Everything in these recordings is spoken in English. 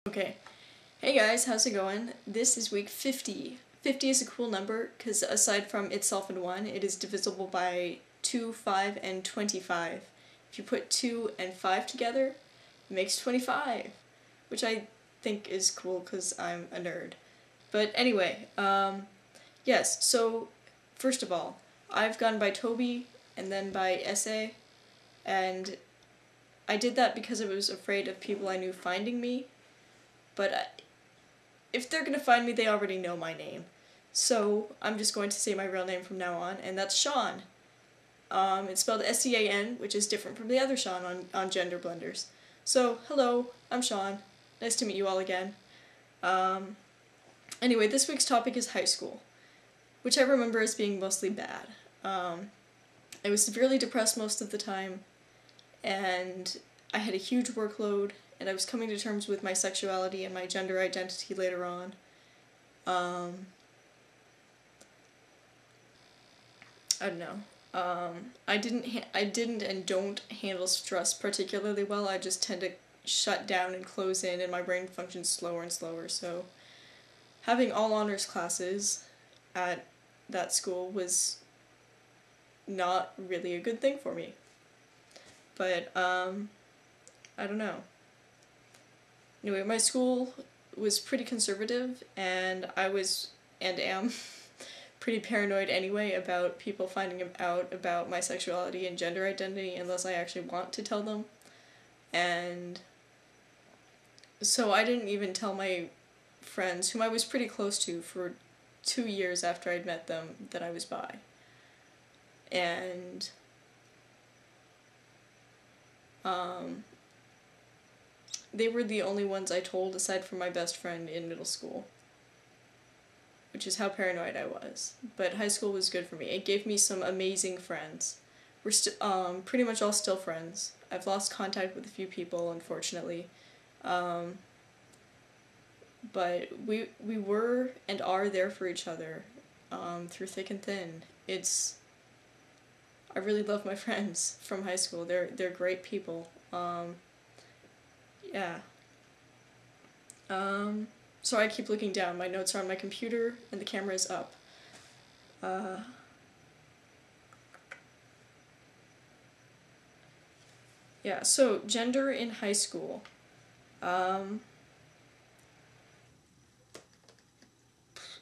Okay. Hey guys, how's it going? This is week 50. 50 is a cool number because aside from itself and 1, it is divisible by 2, 5, and 25. If you put 2 and 5 together, it makes 25, which I think is cool because I'm a nerd. But anyway, yes, so first of all, I've gone by Toby and then by Essay, and I did that because I was afraid of people I knew finding me, but if they're gonna find me, they already know my name. So I'm just going to say my real name from now on, and that's Sean. It's spelled S-E-A-N, which is different from the other Sean on Gender Blenders. So, hello, I'm Sean. Nice to meet you all again. Anyway, this week's topic is high school, which I remember as being mostly bad. I was severely depressed most of the time, and I had a huge workload, and I was coming to terms with my sexuality and my gender identity later on. I don't know. I didn't and don't handle stress particularly well. I just tend to shut down and close in, and my brain functions slower and slower. So having all honors classes at that school was not really a good thing for me. But I don't know. Anyway, my school was pretty conservative, and I was, and am, pretty paranoid anyway about people finding out about my sexuality and gender identity unless I actually want to tell them. And so I didn't even tell my friends, whom I was pretty close to for 2 years after I'd met them, that I was bi. And they were the only ones I told aside from my best friend in middle school, which is how paranoid I was. But high school was good for me. It gave me some amazing friends. We're pretty much all still friends. I've lost contact with a few people, unfortunately. But we were and are there for each other through thick and thin. I really love my friends from high school. They're great people. Yeah. So I keep looking down. My notes are on my computer, and the camera is up. Yeah, so gender in high school. I'm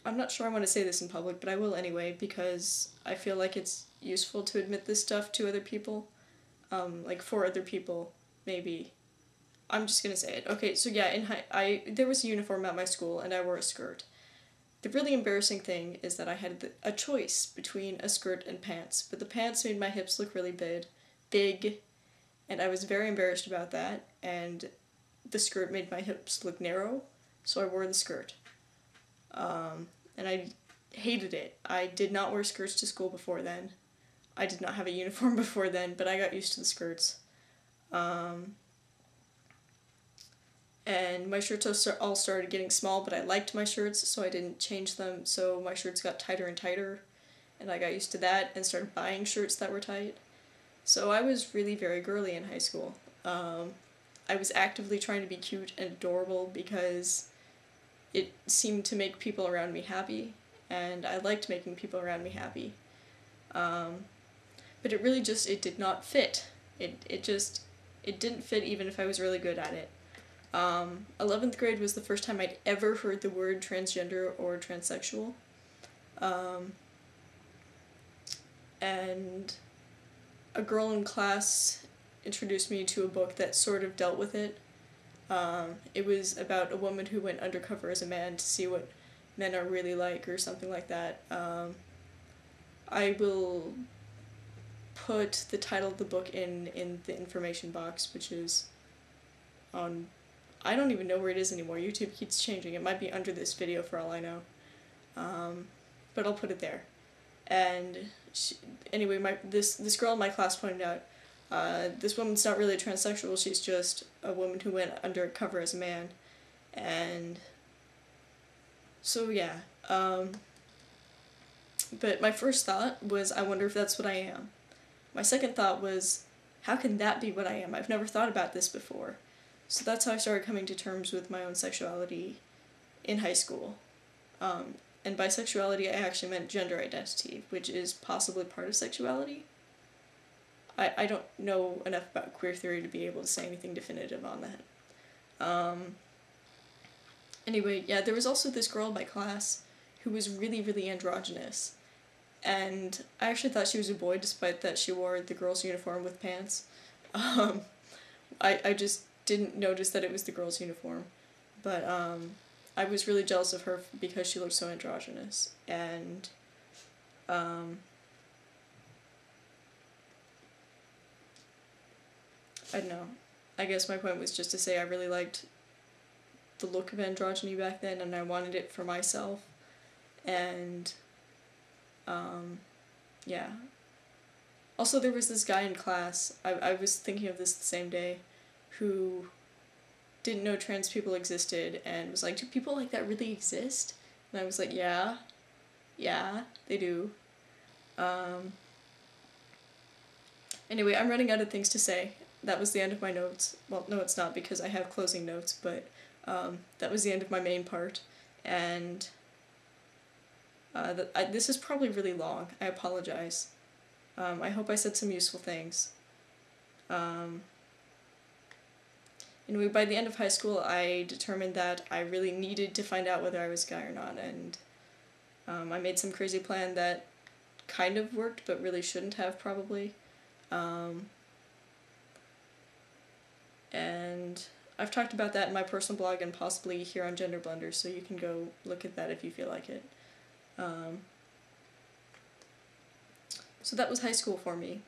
not sure I want to say this in public, but I will anyway, because I feel like it's useful to admit this stuff to other people. Like, for other people, maybe. I'm just gonna say it. Okay, so yeah, there was a uniform at my school, and I wore a skirt. The really embarrassing thing is that I had a choice between a skirt and pants, but the pants made my hips look really big, and I was very embarrassed about that, and the skirt made my hips look narrow, so I wore the skirt. And I hated it. I did not wear skirts to school before then. I did not have a uniform before then, but I got used to the skirts. And my shirts all started getting small, but I liked my shirts, so I didn't change them, so my shirts got tighter and tighter, and I got used to that and started buying shirts that were tight. So I was really very girly in high school. I was actively trying to be cute and adorable because it seemed to make people around me happy, and I liked making people around me happy. But it really it did not fit. It didn't fit even if I was really good at it. 11th grade was the first time I'd ever heard the word transgender or transsexual. And a girl in class introduced me to a book that sort of dealt with it. It was about a woman who went undercover as a man to see what men are really like, or something like that. I will put the title of the book in the information box, which is on... I don't even know where it is anymore. YouTube keeps changing. It might be under this video for all I know. But I'll put it there. And anyway, this girl in my class pointed out, this woman's not really a transsexual, she's just a woman who went undercover as a man. And so yeah. But my first thought was, I wonder if that's what I am. My second thought was, how can that be what I am? I've never thought about this before. So that's how I started coming to terms with my own sexuality in high school. And by sexuality, I actually meant gender identity, which is possibly part of sexuality. I don't know enough about queer theory to be able to say anything definitive on that. Anyway, yeah, there was also this girl in my class who was really, really androgynous. And I actually thought she was a boy, despite that she wore the girl's uniform with pants. I just didn't notice that it was the girl's uniform. But, I was really jealous of her because she looked so androgynous. And, I don't know. I guess my point was just to say I really liked the look of androgyny back then, and I wanted it for myself. And, yeah. Also, there was this guy in class, I was thinking of this the same day, who didn't know trans people existed, and was like, do people like that really exist? And I was like, yeah, they do. Anyway, I'm running out of things to say. That was the end of my notes. Well, no, it's not, because I have closing notes, but that was the end of my main part. And this is probably really long. I apologize. I hope I said some useful things. Anyway, by the end of high school, I determined that I really needed to find out whether I was gay or not, and I made some crazy plan that kind of worked, but really shouldn't have, probably. And I've talked about that in my personal blog and possibly here on Gender Blender, so you can go look at that if you feel like it. So that was high school for me.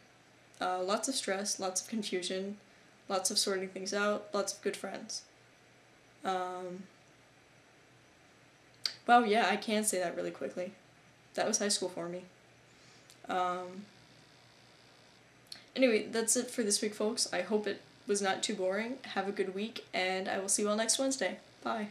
Lots of stress, lots of confusion, lots of sorting things out, lots of good friends. Wow, yeah, I can say that really quickly. That was high school for me. Anyway, that's it for this week, folks. I hope it was not too boring. Have a good week, and I will see you all next Wednesday. Bye.